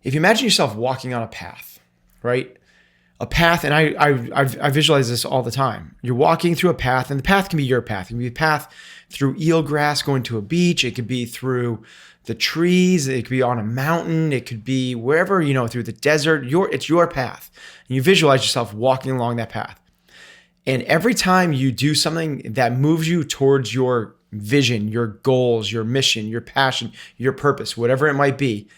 if you imagine yourself walking on a path, right? A path, and I visualize this all the time. You're walking through a path, and the path can be your path. It can be a path through eelgrass going to a beach. It could be through the trees. It could be on a mountain. It could be wherever, through the desert. It's your path. And you visualize yourself walking along that path. And every time you do something that moves you towards your vision, your goals, your mission, your passion, your purpose, whatever it might be,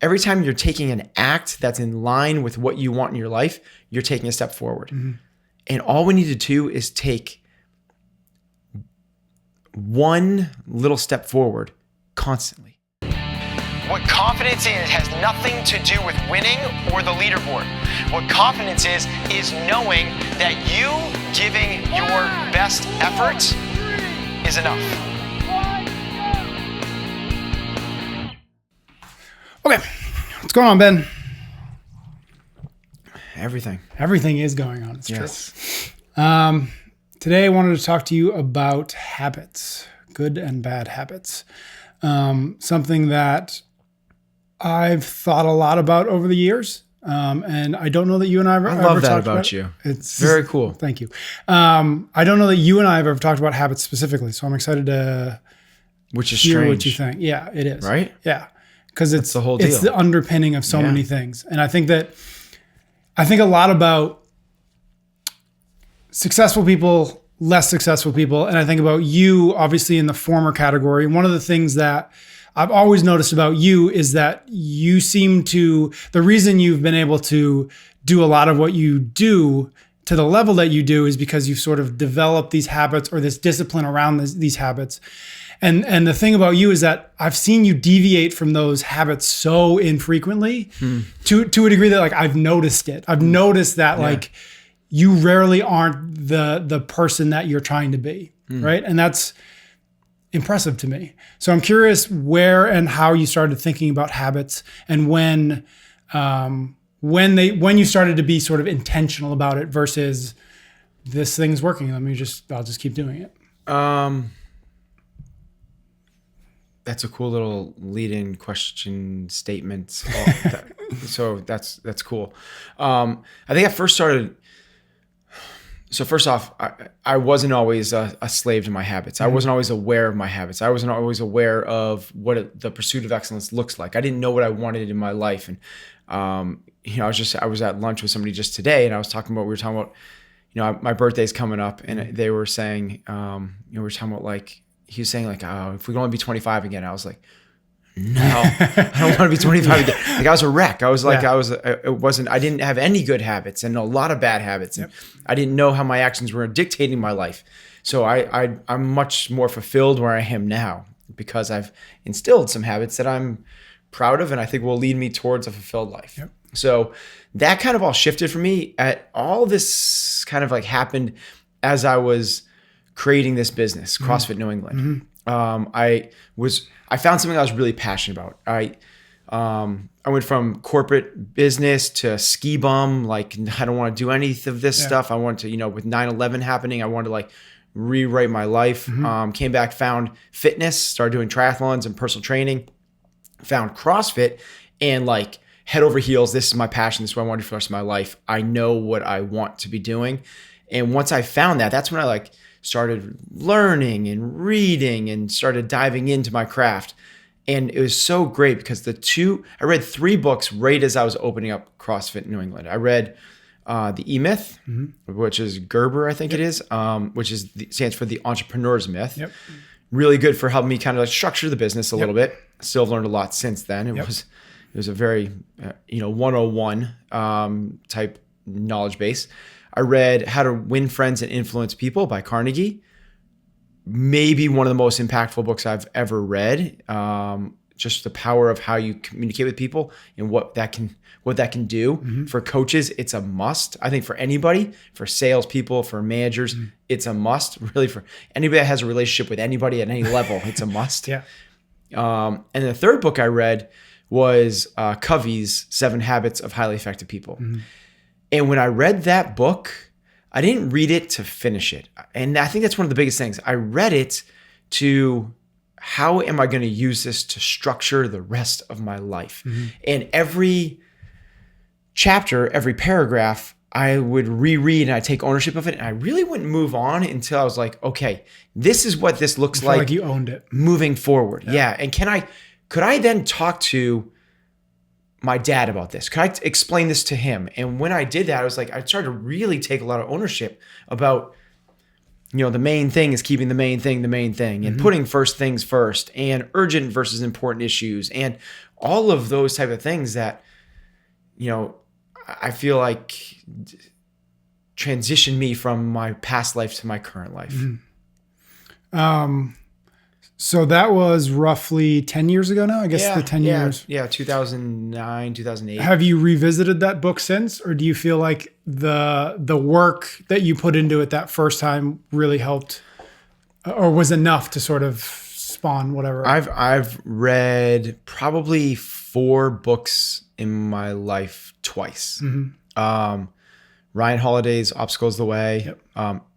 every time you're taking an act that's in line with what you want in your life, you're taking a step forward. Mm-hmm. And all we need to do is take one little step forward constantly. What confidence is has nothing to do with winning or the leaderboard. What confidence is knowing that you giving your best effort is enough. Okay, what's going on, Ben? Everything. Everything is going on. It's yes. True. Today I wanted to talk to you about habits, good and bad habits. Something that I've thought a lot about over the years. And I don't know that you and I have ever talked about it. I love that about you. It's very cool. Thank you. I don't know that you and I have ever talked about habits specifically. So I'm excited to hear what you think. Yeah, it is. Right? Yeah. Because it's the whole deal. It's the underpinning of so many things. And I think a lot about successful people, less successful people. And I think about you, obviously, in the former category. One of the things that I've always noticed about you is that you seem to, the reason you've been able to do a lot of what you do to the level that you do is because you've sort of developed these habits or this discipline around these habits. And the thing about you is that I've seen you deviate from those habits so infrequently to a degree that I've noticed it. I've noticed that you rarely aren't the person that you're trying to be, right? And that's impressive to me. So I'm curious where and how you started thinking about habits and when you started to be sort of intentional about it versus this thing's working. I'll just keep doing it. That's a cool little lead-in question statement. So that's cool. I think I first started. So first off, I wasn't always a slave to my habits. I wasn't always aware of my habits. I wasn't always aware of what the pursuit of excellence looks like. I didn't know what I wanted in my life. And, I was at lunch with somebody just today and we were talking about, my birthday's coming up and they were saying, we were talking about he was saying oh, if we could only be 25 again. I was like, no, I don't want to be 25 again. I was a wreck. I was I didn't have any good habits and a lot of bad habits. And I didn't know how my actions were dictating my life. So I'm much more fulfilled where I am now because I've instilled some habits that I'm proud of and I think will lead me towards a fulfilled life. Yep. So that kind of all shifted for me. All this kind of happened as I was creating this business, CrossFit New England. I found something I was really passionate about. I went from corporate business to ski bum. I don't want to do any of this stuff. I wanted to, with 9/11 happening, I wanted to rewrite my life. Came back, found fitness, started doing triathlons and personal training, found CrossFit and head over heels. This is my passion. This is what I want to do for the rest of my life. I know what I want to be doing. And once I found that, that's when I started learning and reading and started diving into my craft. And it was so great because I read 3 books right as I was opening up CrossFit New England. I read The E-Myth, which is Gerber, I think it is, which stands for the Entrepreneur's Myth. Yep. Really good for helping me kind of structure the business a little bit. Still have learned a lot since then. It was a very 101 type knowledge base. I read How to Win Friends and Influence People by Carnegie. Maybe one of the most impactful books I've ever read. Just the power of how you communicate with people and what that can do. For coaches, it's a must. I think for anybody, for salespeople, for managers, it's a must. Really, for anybody that has a relationship with anybody at any level, it's a must. Yeah. And the third book I read was Covey's 7 Habits of Highly Effective People. And when I read that book, I didn't read it to finish it. And I think that's one of the biggest things. I read it to how am I going to use this to structure the rest of my life? And every chapter, every paragraph, I would reread and I take ownership of it. And I really wouldn't move on until I was like, okay, this is what this looks like you owned it moving forward. Yeah. And could I then talk to my dad about this? Could I explain this to him? And when I did that, I was like, I started to really take a lot of ownership about, the main thing is keeping the main thing, and putting first things first, and urgent versus important issues, and all of those type of things that, I feel like transitioned me from my past life to my current life. So that was roughly 10 years ago now, I guess. The 10 years. Yeah, 2009, 2008. Have you revisited that book since, or do you feel like the work that you put into it that first time really helped, or was enough to sort of spawn whatever? I've read probably 4 books in my life twice. Ryan Holiday's Obstacles the Way,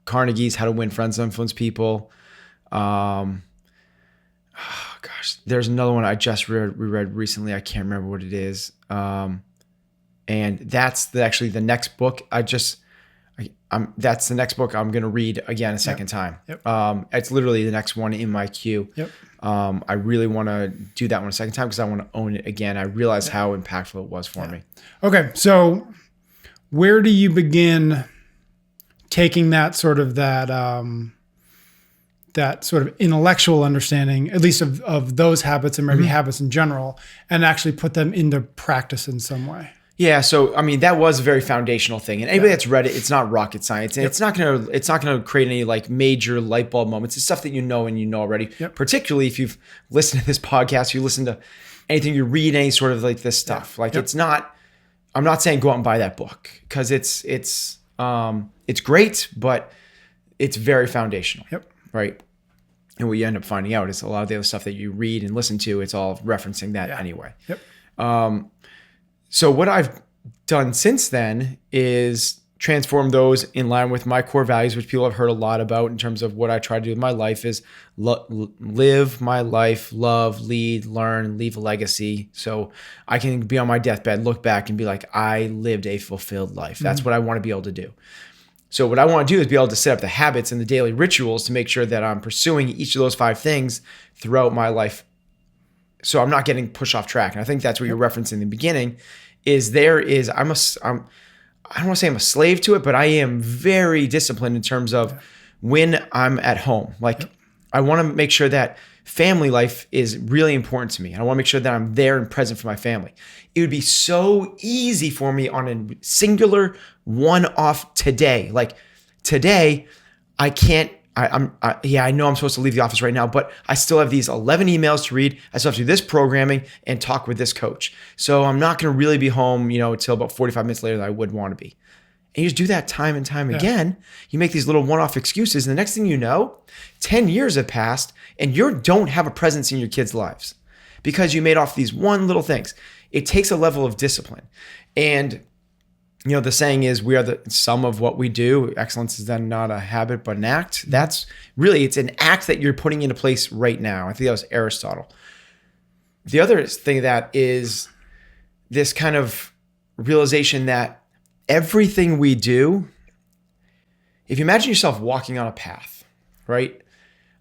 Carnegie's How to Win Friends and Influence People. There's another one I just reread recently. I can't remember what it is. And that's actually the next book. That's the next book I'm going to read again a second time. It's literally the next one in my queue. I really want to do that one a second time because I want to own it again. I realized how impactful it was for me. Okay. So where do you begin taking that sort of intellectual understanding, at least of those habits and maybe habits in general, and actually put them into practice in some way? Yeah. So, I mean, that was a very foundational thing, and anybody that's read it, it's not rocket science, and it's not going to create any like major light bulb moments. It's stuff that you know already, particularly if you've listened to this podcast, you listen to anything, you read any sort of like this stuff. It's not, I'm not saying go out and buy that book because it's great, but it's very foundational. Right. And what you end up finding out is a lot of the other stuff that you read and listen to, it's all referencing that anyway. So what I've done since then is transform those in line with my core values, which people have heard a lot about in terms of what I try to do with my life is live my life, love, lead, learn, leave a legacy. So I can be on my deathbed, look back and be like, I lived a fulfilled life. That's what I want to be able to do. So what I want to do is be able to set up the habits and the daily rituals to make sure that I'm pursuing each of those 5 things throughout my life. So I'm not getting pushed off track. And I think that's what you're referencing in the beginning I don't want to say I'm a slave to it, but I am very disciplined in terms of when I'm at home. I want to make sure that family life is really important to me. I want to make sure that I'm there and present for my family. It would be so easy for me on a singular one-off today. Like today, I know I'm supposed to leave the office right now, but I still have these 11 emails to read. I still have to do this programming and talk with this coach. So I'm not going to really be home, until about 45 minutes later than I would want to be. And you just do that time and time again. You make these little one-off excuses. And the next thing you know, 10 years have passed and you don't have a presence in your kids' lives because you made off these one little things. It takes a level of discipline. And, the saying is we are the sum of what we do. Excellence is then not a habit, but an act. That's really, it's an act that you're putting into place right now. I think that was Aristotle. The other thing that is this kind of realization that everything we do, if you imagine yourself walking on a path, right?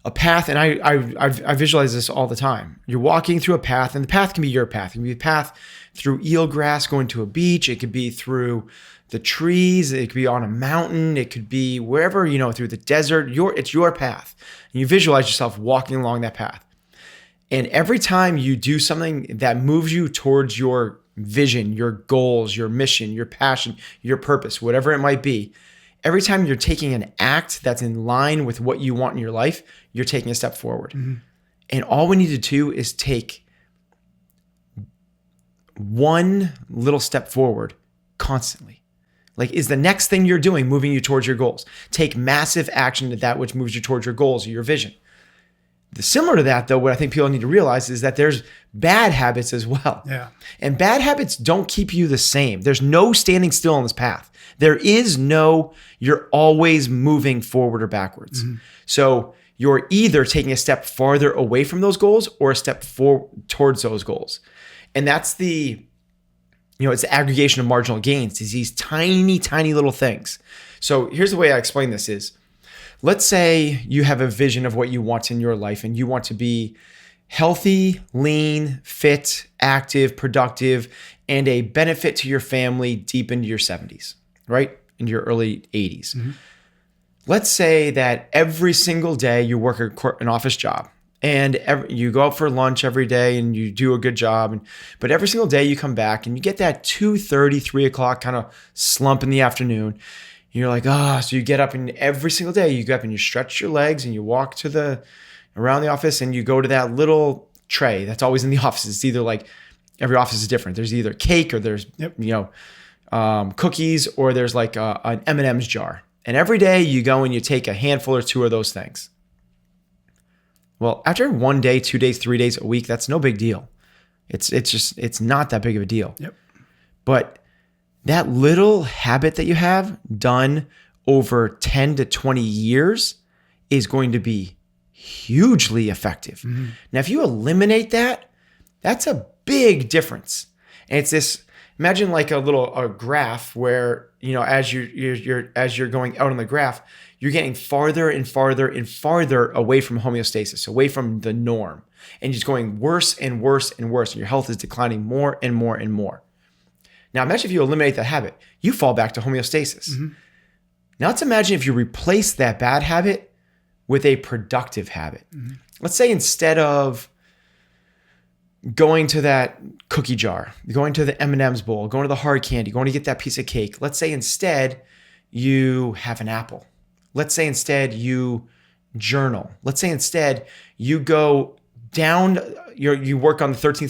A path, and I visualize this all the time. You're walking through a path, and the path can be your path. It can be a path through eelgrass going to a beach. It could be through the trees. It could be on a mountain. It could be wherever, through the desert. It's your path. And you visualize yourself walking along that path. And every time you do something that moves you towards your vision, your goals, your mission, your passion, your purpose, whatever it might be, every time you're taking an act that's in line with what you want in your life, you're taking a step forward. And all we need to do is take one little step forward constantly. Is the next thing you're doing moving you towards your goals? Take massive action to that which moves you towards your goals or your vision. Similar to that, though, what I think people need to realize is that there's bad habits as well. And bad habits don't keep you the same. There's no standing still on this path. There is no, you're always moving forward or backwards. So you're either taking a step farther away from those goals or a step forward towards those goals. And that's it's the aggregation of marginal gains. It's these tiny, tiny little things. So here's the way I explain this is, let's say you have a vision of what you want in your life and you want to be healthy, lean, fit, active, productive, and a benefit to your family deep into your 70s, right? Into your early 80s. Mm-hmm. Let's say that every single day you work an office job and you go out for lunch every day and you do a good job. But every single day you come back and you get that 2:30, 3 o'clock kind of slump in the afternoon. You're like, so you get up and every single day you get up and you stretch your legs and you walk around the office and you go to that little tray that's always in the office. It's either like, every office is different. There's either cake or there's, cookies, or there's like an M&M's jar. And every day you go and you take a handful or two of those things. Well, after 1 day, 2 days, 3 days, a week, that's no big deal. It's not that big of a deal. Yep. But that little habit that you have done over 10 to 20 years is going to be hugely effective. Mm-hmm. Now, if you eliminate that, that's a big difference. And it's this, imagine like a graph where, as you're going out on the graph, you're getting farther and farther and farther away from homeostasis, away from the norm, and just going worse and worse and worse. And your health is declining more and more and more. Now, imagine if you eliminate that habit, you fall back to homeostasis. Mm-hmm. Now, let's imagine if you replace that bad habit with a productive habit. Mm-hmm. Let's say instead of going to that cookie jar, going to the M&M's bowl, going to the hard candy, going to get that piece of cake, let's say instead you have an apple. Let's say instead you journal. Let's say instead you go down, you work on the 13th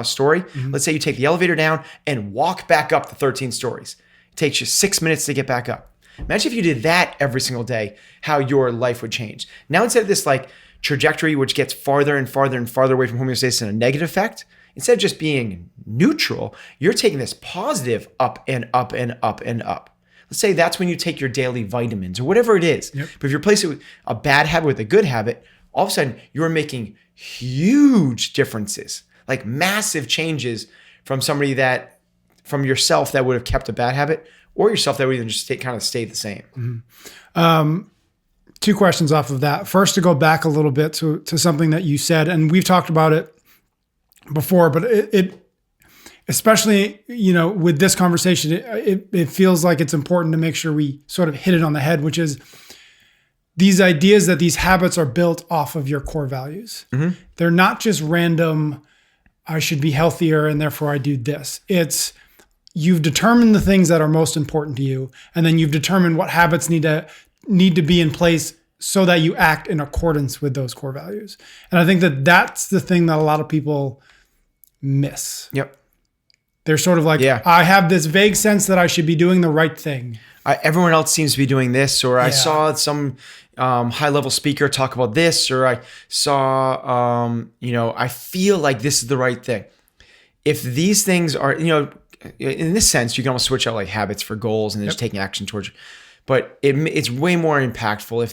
story. Mm-hmm. Let's say you take the elevator down and walk back up the 13 stories. It takes you 6 minutes to get back up. Imagine if you did that every single day, how your life would change. Now, instead of this like trajectory, which gets farther and farther and farther away from homeostasis in a negative effect, instead of just being neutral, you're taking this positive up and up and up and up. Let's say that's when you take your daily vitamins or whatever it is. Yep. But if you replace it with a bad habit with a good habit, all of a sudden you're making huge differences, like massive changes from from yourself that would have kept a bad habit, or yourself that would even just stay the same. Mm-hmm. Two questions off of that. First, to go back a little bit to something that you said, and we've talked about it before, but it especially, with this conversation, it feels like it's important to make sure we sort of hit it on the head, which is these ideas that these habits are built off of your core values. Mm-hmm. They're not just random, I should be healthier and therefore I do this. It's you've determined the things that are most important to you, and then you've determined what habits need to be in place so that you act in accordance with those core values. And I think that that's the thing that a lot of people miss. Yep. They're sort of like, I have this vague sense that I should be doing the right thing. Everyone else seems to be doing this, or I saw some high-level speaker talk about this, or I saw, I feel like this is the right thing. If these things are, in this sense, you can almost switch out like habits for goals and then just taking action towards. But it's way more impactful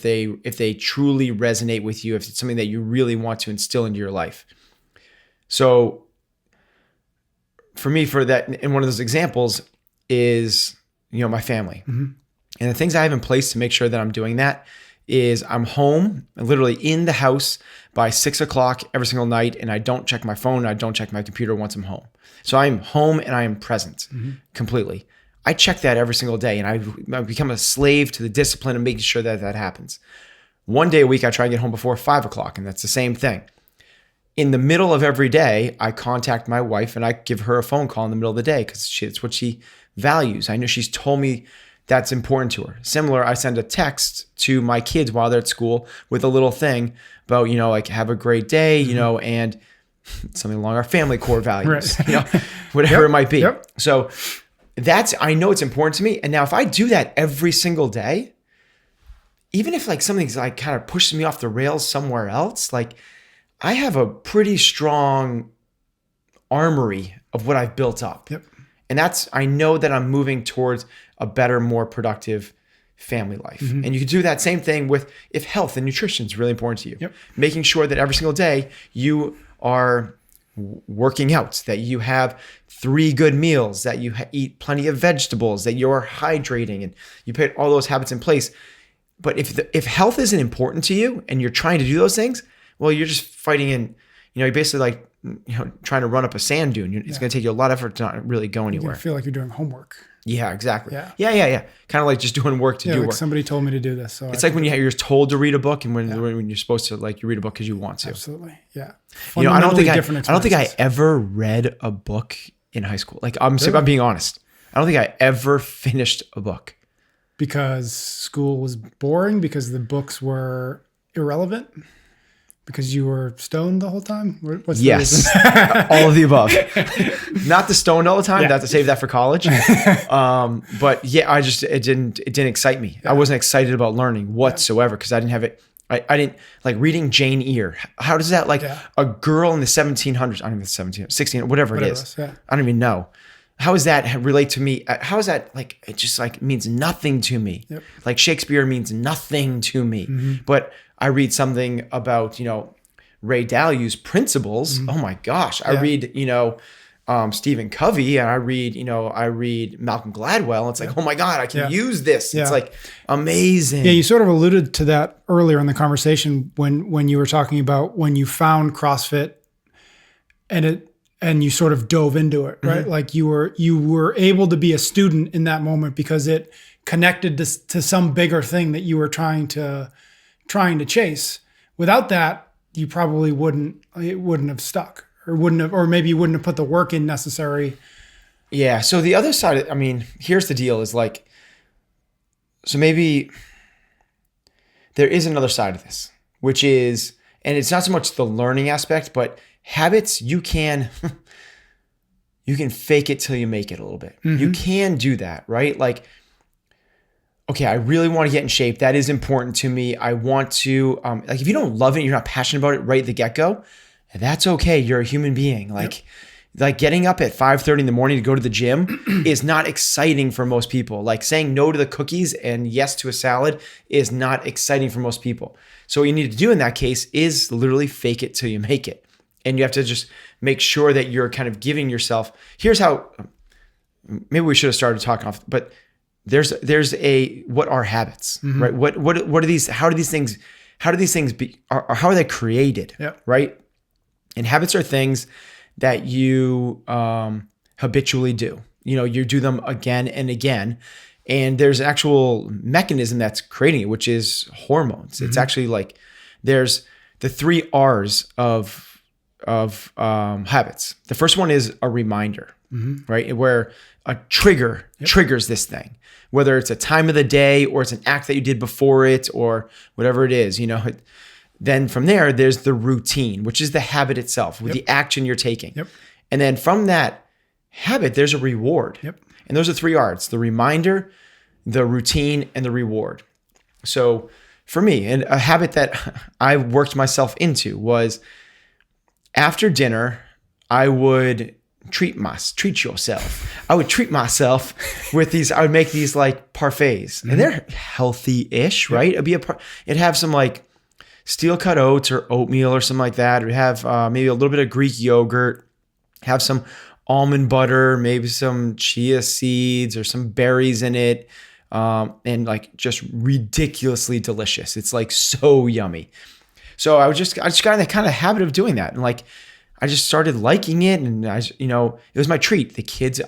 if they truly resonate with you, if it's something that you really want to instill into your life. So for me, for that, and one of those examples is, my family. Mm-hmm. And the things I have in place to make sure that I'm doing that is I'm home, literally in the house by 6 o'clock every single night, and I don't check my phone, I don't check my computer once I'm home. So I'm home and I am present completely. I check that every single day, and I become a slave to the discipline of making sure that happens. 1 day a week, I try and get home before 5 o'clock, and that's the same thing. In the middle of every day, I contact my wife and I give her a phone call in the middle of the day because it's what she values. I know she's told me that's important to her. Similar, I send a text to my kids while they're at school with a little thing about, like have a great day, and something along our family core values, right. Whatever it might be. Yep. So I know it's important to me. And now if I do that every single day, even if like something's like kind of pushes me off the rails somewhere else, like I have a pretty strong armory of what I've built up. Yep. And I know that I'm moving towards a better, more productive, family life. And you can do that same thing with if health and nutrition is really important to you. Yep. Making sure that every single day you are working out, that you have 3 good meals, that you eat plenty of vegetables, that you're hydrating, and you put all those habits in place. But if health isn't important to you and you're trying to do those things, well, you're just fighting in, you're basically like, trying to run up a sand dune. It's going to take you a lot of effort to not really go anywhere. You feel like you're doing homework. Yeah, exactly. Yeah. Kind of like just doing work to do like work. Somebody told me to do this. So it's like when you're told to read a book and when you're supposed to, like, you read a book because you want to. Absolutely. Yeah. I don't think I ever read a book in high school. Like, I'm being honest. I don't think I ever finished a book. Because school was boring, because the books were irrelevant, because you were stoned the whole time? What's the reason? All of the above. Not the stoned all the time. Have to save that for college. But yeah, it didn't excite me. I wasn't excited about learning whatsoever because I didn't have it. I didn't like reading Jane Eyre. How does that a girl in the 1700s? I don't even 16, whatever it is. I don't even know. How does that relate to me? How is that like, it just like means nothing to me. Yep. Like Shakespeare means nothing to me, but I read something about, Ray Dalio's Principles. Oh my gosh. I read, Stephen Covey, and I read Malcolm Gladwell. And it's like, oh my God, I can use this. It's like amazing. Yeah. You sort of alluded to that earlier in the conversation when you were talking about when you found CrossFit and you sort of dove into it, right? Like you were able to be a student in that moment because it connected to some bigger thing that you were trying to chase. Without that, you probably wouldn't have stuck or maybe you wouldn't have put the work in necessary. Yeah. So the other side, here's the deal is like, so maybe there is another side of this, which is, and it's not so much the learning aspect, but habits, you can fake it till you make it a little bit. You can do that, right? Like, okay, I really want to get in shape. That is important to me. I want to, like if you don't love it, you're not passionate about it right at the get-go, that's okay. You're a human being. Like getting up at 5:30 in the morning to go to the gym is not exciting for most people. Like saying no to the cookies and yes to a salad is not exciting for most people. So what you need to do in that case is literally fake it till you make it. And you have to just make sure that you're kind of giving yourself, here's how, maybe we should have started talking off, but there's what are habits, right? What are these, how do these things be, or how are they created, right? And habits are things that you habitually do. You do them again and again. And there's an actual mechanism that's creating it, which is hormones. It's actually like, there's the 3 R's of habits. The first one is a reminder, right? Where a trigger triggers this thing, whether it's a time of the day or it's an act that you did before it or whatever it is, Then from there's the routine, which is the habit itself with the action you're taking. And then from that habit, there's a reward. And those are 3 R's: the reminder, the routine, and the reward. So for me, and a habit that I worked myself into was after dinner, I would treat yourself. I would treat myself with these, I would make these like parfaits and they're healthy-ish, right? It'd have some like steel cut oats or oatmeal or something like that. It would have maybe a little bit of Greek yogurt, have some almond butter, maybe some chia seeds or some berries in it. And like just ridiculously delicious. It's like so yummy. So I just got in that kind of habit of doing that. And like, I just started liking it. And it was my treat. The kids,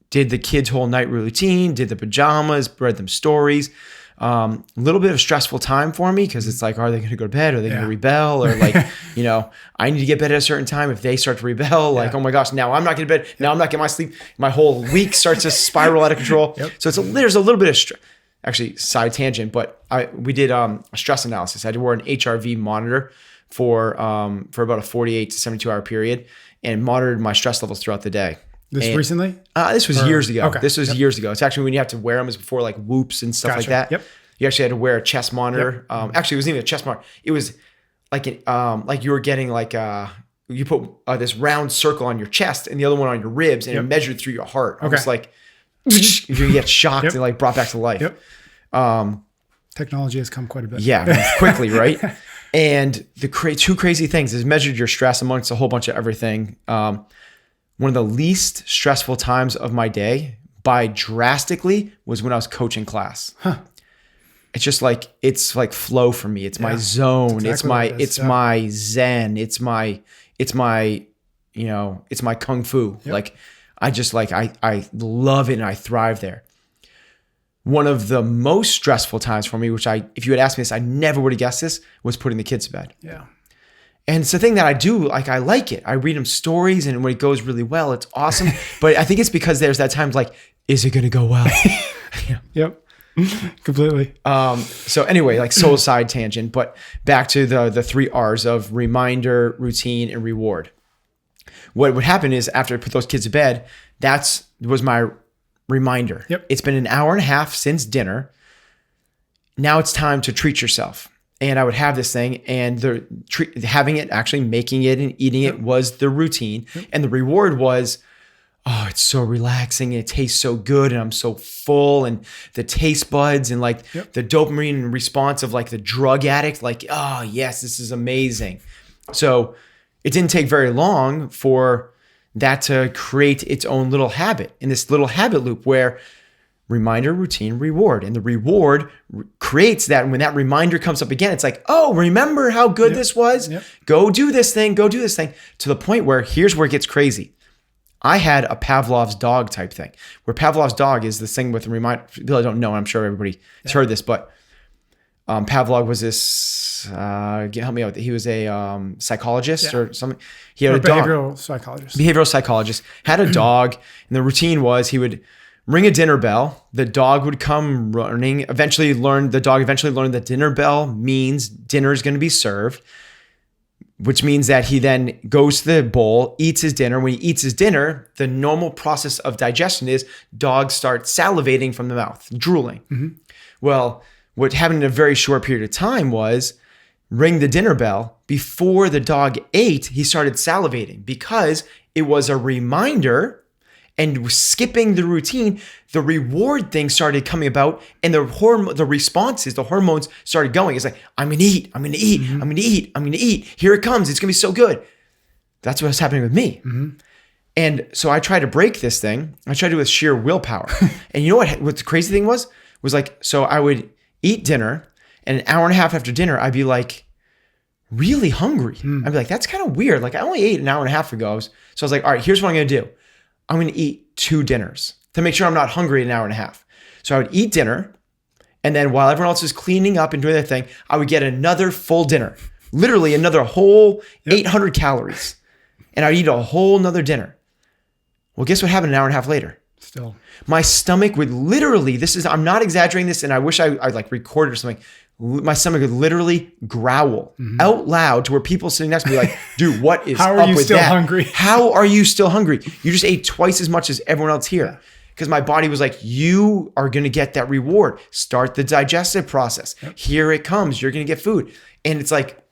did the kids' whole night routine, did the pajamas, read them stories. A little bit of stressful time for me because it's like, are they going to go to bed? Are they going to rebel? Or like, I need to get bed at a certain time. If they start to rebel, like, oh my gosh, now I'm not getting to bed. Now I'm not getting my sleep. My whole week starts to spiral out of control. So there's a little bit of stress. Actually, side tangent, but we did a stress analysis. I had to wear an HRV monitor for about a 48 to 72 hour period and monitored my stress levels throughout the day. Recently? This was years ago. Okay. This was years ago. It's actually when you have to wear them is before like whoops and stuff like that. You actually had to wear a chest monitor. Actually, it wasn't even a chest monitor. It was like like you were getting like you put this round circle on your chest and the other one on your ribs, and it measured through your heart. Almost like you get shocked and like brought back to life. Technology has come quite a bit. Yeah, quickly, right? And the two crazy things is measured your stress amongst a whole bunch of everything. One of the least stressful times of my day by drastically was when I was coaching class. It's just like, it's like flow for me. It's my zone. Exactly it's my zen. It's my, it's my kung fu. Yep. Like, I love it and I thrive there. One of the most stressful times for me, which if you had asked me this, I never would have guessed this, was putting the kids to bed. Yeah. And it's the thing that I do, like, I like it. I read them stories, and when it goes really well, it's awesome. But I think it's because there's that time like, is it going to go well? Yeah. Yep. Completely. So anyway, like soul side tangent, but back to the 3 R's of reminder, routine, and reward. What would happen is after I put those kids to bed, was my reminder. Yep. It's been an hour and a half since dinner. Now it's time to treat yourself. And I would have this thing, and having it, actually making it and eating it was the routine. Yep. And the reward was, oh, it's so relaxing and it tastes so good and I'm so full, and the taste buds and like the dopamine response of like the drug addict, like, oh yes, this is amazing. So it didn't take very long for that to create its own little habit in this little habit loop where reminder, routine, reward. And the reward creates that. And when that reminder comes up again, it's like, oh, remember how good this was? Yep. Go do this thing, to the point where here's where it gets crazy. I had a Pavlov's dog type thing, where Pavlov's dog is this thing with a reminder. People don't know, I'm sure everybody has heard this, but Pavlov was this, help me out. He was a psychologist or something. He had a dog. Behavioral psychologist. Had a dog, and the routine was he would ring a dinner bell. The dog would come running. The dog eventually learned that dinner bell means dinner is going to be served, which means that he then goes to the bowl, eats his dinner. When he eats his dinner, the normal process of digestion is dogs start salivating from the mouth, drooling. Mm-hmm. Well, what happened in a very short period of time was ring the dinner bell. Before the dog ate, he started salivating because it was a reminder, and skipping the routine, the reward thing started coming about, and the responses, the hormones started going. It's like, I'm going to eat, I'm going to eat, I'm going to eat, I'm going to eat. Here it comes. It's going to be so good. That's what's happening with me. Mm-hmm. And so I tried to break this thing. I tried to do it with sheer willpower. And you know what the crazy thing was like, so I would eat dinner, and an hour and a half after dinner, I'd be like really hungry. I'd be like, that's kind of weird. Like, I only ate an hour and a half ago. So I was like, all right, here's what I'm going to do. I'm going to eat 2 dinners to make sure I'm not hungry in an hour and a half. So I would eat dinner, and then while everyone else is cleaning up and doing their thing, I would get another full dinner, literally another whole 800 calories. And I'd eat a whole nother dinner. Well, guess what happened an hour and a half later? Still. My stomach would literally, I'm not exaggerating this, and I wish I'd like recorded or something. My stomach would literally growl out loud to where people sitting next to me like, dude, what is up with that? How are you still hungry? How are you still hungry? You just ate twice as much as everyone else here. Because my body was like, you are going to get that reward. Start the digestive process. Yep. Here it comes. You're going to get food. And it's like,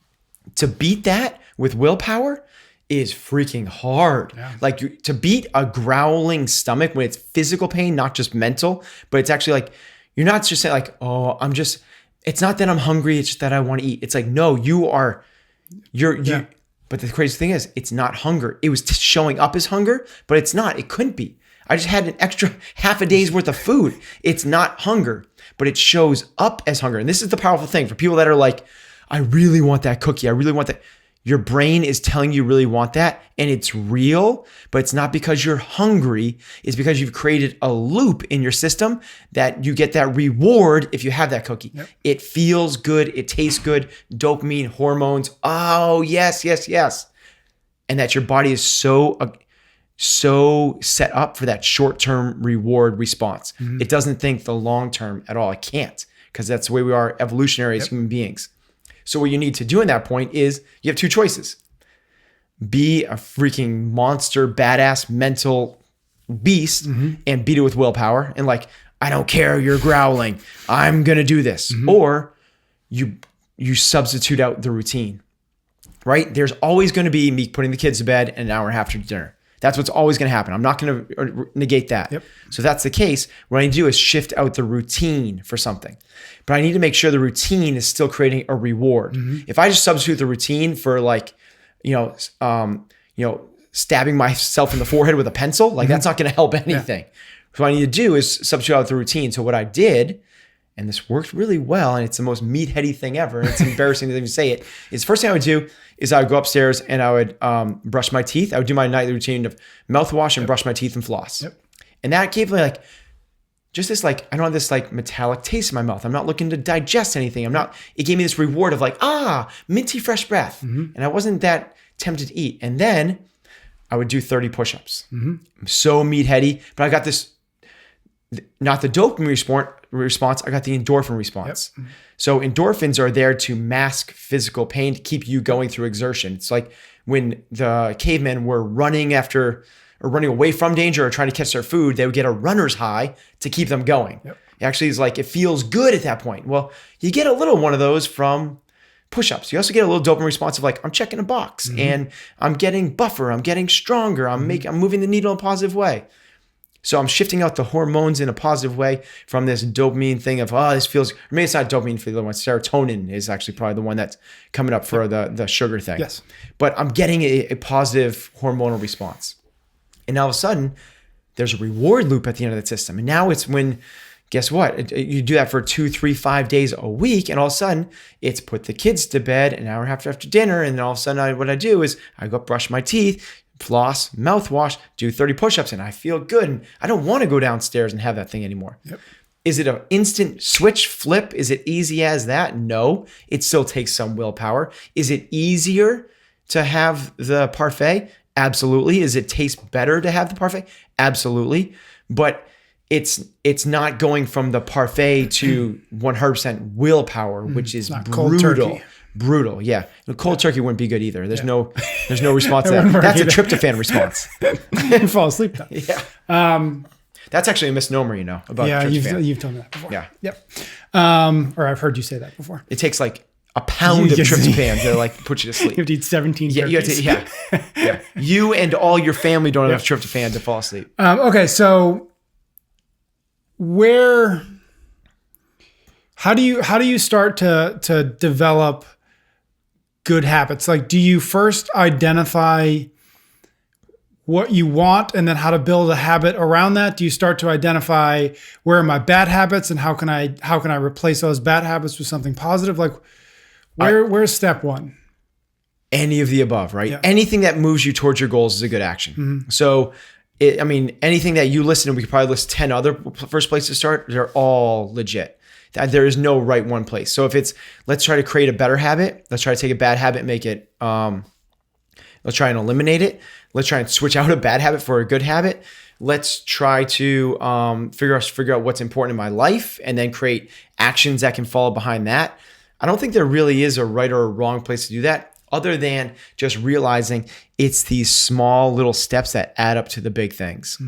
to beat that with willpower is freaking hard. Yeah. Like to beat a growling stomach when it's physical pain, not just mental, but it's actually like, you're not just saying like, oh, it's not that I'm hungry, it's just that I want to eat. It's like, no, you. But the crazy thing is, it's not hunger. It was showing up as hunger, but it's not. It couldn't be. I just had an extra half a day's worth of food. It's not hunger, but it shows up as hunger. And this is the powerful thing for people that are like, I really want that cookie. I really want that. Your brain is telling you really want that, and it's real, but it's not because you're hungry. It's because you've created a loop in your system that you get that reward if you have that cookie. Yep. It feels good. It tastes good. Dopamine, hormones. Oh, yes, yes, yes. And that your body is so set up for that short-term reward response. Mm-hmm. It doesn't think the long-term at all. It can't, because that's the way we are evolutionary as human beings. So what you need to do in that point is you have 2 choices. Be a freaking monster, badass, mental beast and beat it with willpower. And like, I don't care, you're growling. I'm going to do this. Mm-hmm. Or you substitute out the routine, right? There's always going to be me putting the kids to bed and an hour and a half after dinner. That's what's always going to happen. I'm not going to negate that. Yep. So if that's the case, what I need to do is shift out the routine for something. But I need to make sure the routine is still creating a reward. If I just substitute the routine for like, stabbing myself in the forehead with a pencil, like that's not going to help anything. Yeah. So what I need to do is substitute out the routine. So what I did, and this worked really well, and it's the most meatheady thing ever, and it's embarrassing to even say it, is first thing I would do is I would go upstairs and I would brush my teeth. I would do my nightly routine of mouthwash and brush my teeth and floss. Yep. And that gave me like, just this like, I don't have this like metallic taste in my mouth. I'm not looking to digest anything. It gave me this reward of like, minty fresh breath. And I wasn't that tempted to eat. And then I would do 30 push-ups. I'm so meatheady, but I got this, not the dopamine response, I got the endorphin response. Yep. So endorphins are there to mask physical pain, to keep you going through exertion. It's like when the cavemen were running away from danger or trying to catch their food, they would get a runner's high to keep them going. Yep. It actually is like, it feels good at that point. Well, you get a little one of those from push-ups. You also get a little dopamine response of like, I'm checking a box and I'm getting buffer, I'm getting stronger, I'm moving the needle in a positive way. So I'm shifting out the hormones in a positive way from this dopamine thing of, this feels, or maybe it's not dopamine for the other one. Serotonin is actually probably the one that's coming up for the sugar thing. Yes. But I'm getting a positive hormonal response. And now all of a sudden, there's a reward loop at the end of that system. And now it's when, guess what? You do that for 2, 3, 5 days a week. And all of a sudden, it's put the kids to bed an hour and a half after dinner. And then all of a sudden, what I do is I go brush my teeth, floss, mouthwash, do 30 push-ups, and I feel good. And I don't want to go downstairs and have that thing anymore. Yep. Is it an instant switch flip? Is it easy as that? No, it still takes some willpower. Is it easier to have the parfait? Absolutely. Is it taste better to have the parfait? Absolutely. But it's not going from the parfait to 100% willpower, which is brutal. Brutal, yeah. Cold turkey wouldn't be good either. There's no response to that. That's a tryptophan response. You fall asleep then. Yeah. That's actually a misnomer, about tryptophan. You've told me that before. Yeah. Yep. Or I've heard you say that before. It takes like a pound of tryptophan to like put you to sleep. You have to eat 17 turkeys. Yeah. You and all your family don't have tryptophan to fall asleep. Okay, so how do you start to develop good habits? Like, do you first identify what you want and then how to build a habit around that? Do you start to identify where are my bad habits and how can I replace those bad habits with something positive? Like, where's step one? Any of the above, right? Yeah. Anything that moves you towards your goals is a good action. So, anything that you listen to, we could probably list 10 other first places to start. They're all legit. There is no right one place. So if it's, let's try to create a better habit. Let's try to take a bad habit and make it, let's try and eliminate it. Let's try and switch out a bad habit for a good habit. Let's try to figure out what's important in my life and then create actions that can follow behind that. I don't think there really is a right or a wrong place to do that, other than just realizing it's these small little steps that add up to the big things.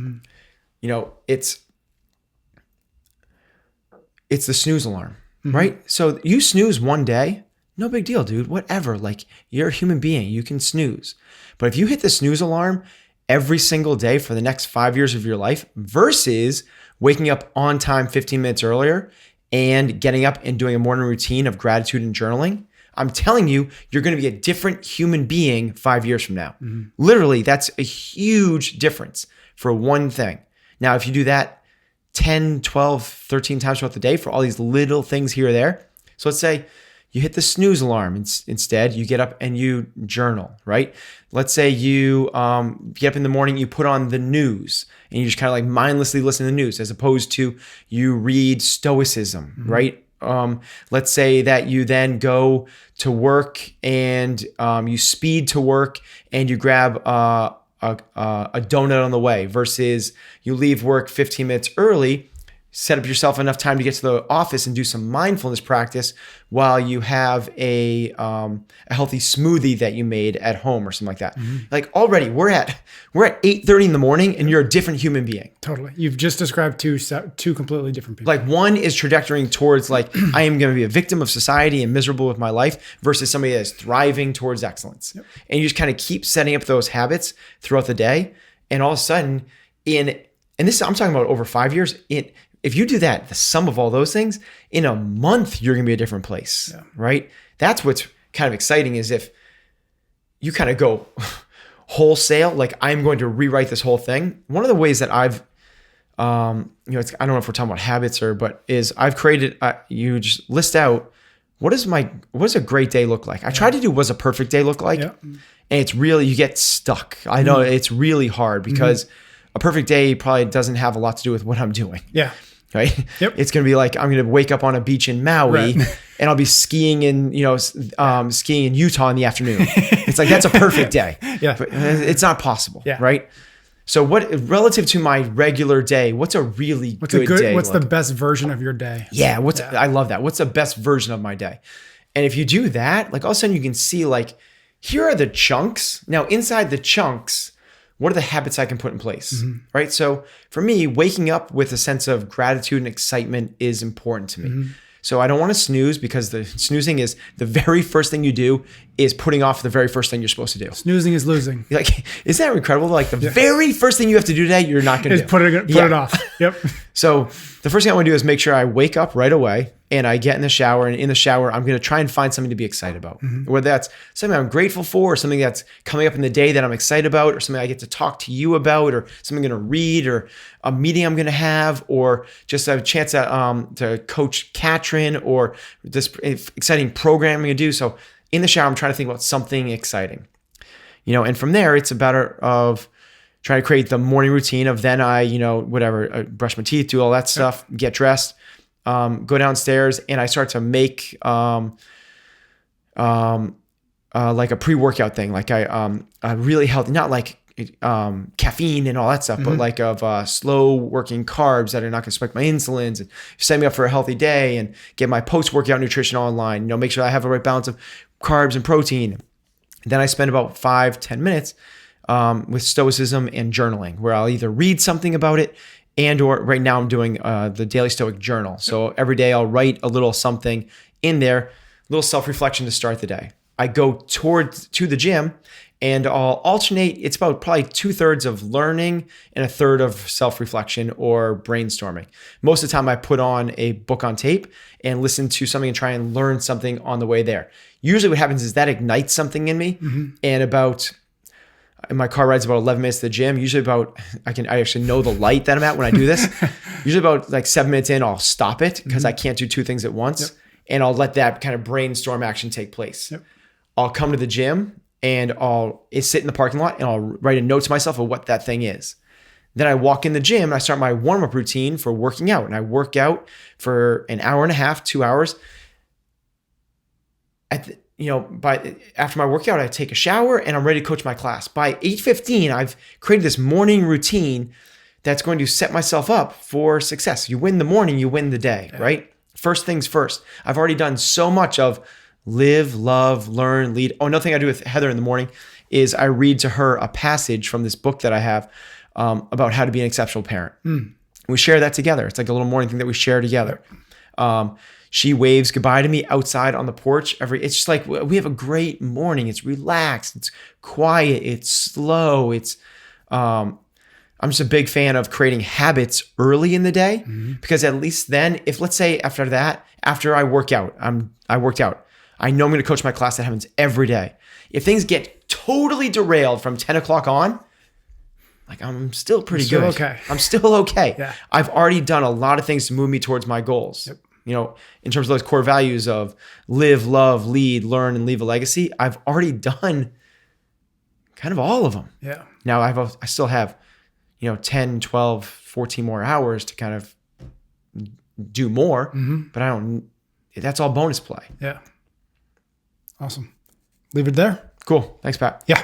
It's the snooze alarm, right? So you snooze one day, no big deal, dude, whatever. Like, you're a human being, you can snooze. But if you hit the snooze alarm every single day for the next 5 years of your life versus waking up on time 15 minutes earlier and getting up and doing a morning routine of gratitude and journaling, I'm telling you, you're going to be a different human being 5 years from now. Literally, that's a huge difference for one thing. Now, if you do that 10, 12, 13 times throughout the day for all these little things here or there. So let's say you hit the snooze alarm. Instead, you get up and you journal, right? Let's say you get up in the morning, you put on the news and you just kind of like mindlessly listen to the news as opposed to you read Stoicism, right? Let's say that you then go to work and you speed to work and you grab a donut on the way versus you leave work 15 minutes early, set up yourself enough time to get to the office and do some mindfulness practice while you have a healthy smoothie that you made at home or something like that. Like, already we're at 8:30 in the morning and you're a different human being. Totally. You've just described two completely different people. Like, one is trajectorying towards like, I am going to be a victim of society and miserable with my life versus somebody that is thriving towards excellence. Yep. And you just kind of keep setting up those habits throughout the day. And all of a sudden and this, I'm talking about over 5 years, if you do that, the sum of all those things, in a month, you're going to be a different place, right? That's what's kind of exciting, is if you kind of go wholesale, like I'm going to rewrite this whole thing. One of the ways that I've, I don't know if we're talking about habits is I've created, you just list out, what does a great day look like? I try to do what's a perfect day look like. And it's really, you get stuck. I know it's really hard because a perfect day probably doesn't have a lot to do with what I'm doing. Yeah. Right. Yep. It's going to be like, I'm going to wake up on a beach in Maui and I'll be skiing in Utah in the afternoon. It's like, that's a perfect day. But it's not possible. Right. So relative to my regular day, what's a really good day? What's the best version of your day? Yeah. I love that. What's the best version of my day? And if you do that, like all of a sudden you can see like, here are the chunks. Now inside the chunks, what are the habits I can put in place, right? So for me, waking up with a sense of gratitude and excitement is important to me. So I don't want to snooze, because the snoozing is the very first thing you do is putting off the very first thing you're supposed to do. Snoozing is losing. Like, isn't that incredible? Like the very first thing you have to do today, you're not going to do. Put it off. Yep. So the first thing I want to do is make sure I wake up right away and I get in the shower. And in the shower, I'm going to try and find something to be excited about. Whether that's something I'm grateful for, or something that's coming up in the day that I'm excited about, or something I get to talk to you about, or something I'm going to read, or a meeting I'm going to have, or just a chance to coach Katrin, or this exciting program I'm going to do. So in the shower, I'm trying to think about something exciting, and from there, it's a matter of trying to create the morning routine of then I brush my teeth, do all that stuff, get dressed, go downstairs, and I start to make like a pre-workout thing, like I really healthy, not like caffeine and all that stuff, but like of slow working carbs that are not going to spike my insulins, and set me up for a healthy day, and get my post-workout nutrition online, make sure I have the right balance of carbs and protein. Then I spend about 5-10 minutes with stoicism and journaling, where I'll either read something about it, or right now I'm doing the Daily Stoic Journal. So every day I'll write a little something in there, a little self-reflection to start the day. I go to the gym, and I'll alternate. It's about probably 2/3 of learning and 1/3 of self-reflection or brainstorming. Most of the time I put on a book on tape and listen to something and try and learn something on the way there. Usually what happens is that ignites something in me, and my car ride's about 11 minutes to the gym. Usually I actually know the light that I'm at when I do this. Usually about like 7 minutes in, I'll stop it, because I can't do two things at once. And I'll let that kind of brainstorm action take place. I'll come to the gym and I'll sit in the parking lot and I'll write a note to myself of what that thing is. Then I walk in the gym and I start my warm-up routine for working out. And I work out for an hour and a half, 2 hours. After my workout, I take a shower and I'm ready to coach my class. By 8:15, I've created this morning routine that's going to set myself up for success. You win the morning, you win the day, right? First things first. I've already done so much of live, love, learn, lead. Oh, another thing I do with Heather in the morning is I read to her a passage from this book that I have about how to be an exceptional parent. We share that together. It's like a little morning thing that we share together. She waves goodbye to me outside on the porch. It's just like, we have a great morning. It's relaxed. It's quiet. It's slow. I'm just a big fan of creating habits early in the day, because at least then, if let's say after I work out, I worked out, I know I'm going to coach my class. That happens every day. If things get totally derailed from 10 o'clock on, like I'm still pretty good. Okay. I'm still okay. Yeah. I've already done a lot of things to move me towards my goals. In terms of those core values of live, love, lead, learn, and leave a legacy, I've already done kind of all of them. Yeah. Now I still have, 10, 12, 14 more hours to kind of do more, but that's all bonus play. Yeah. Awesome. Leave it there. Cool. Thanks, Pat. Yeah.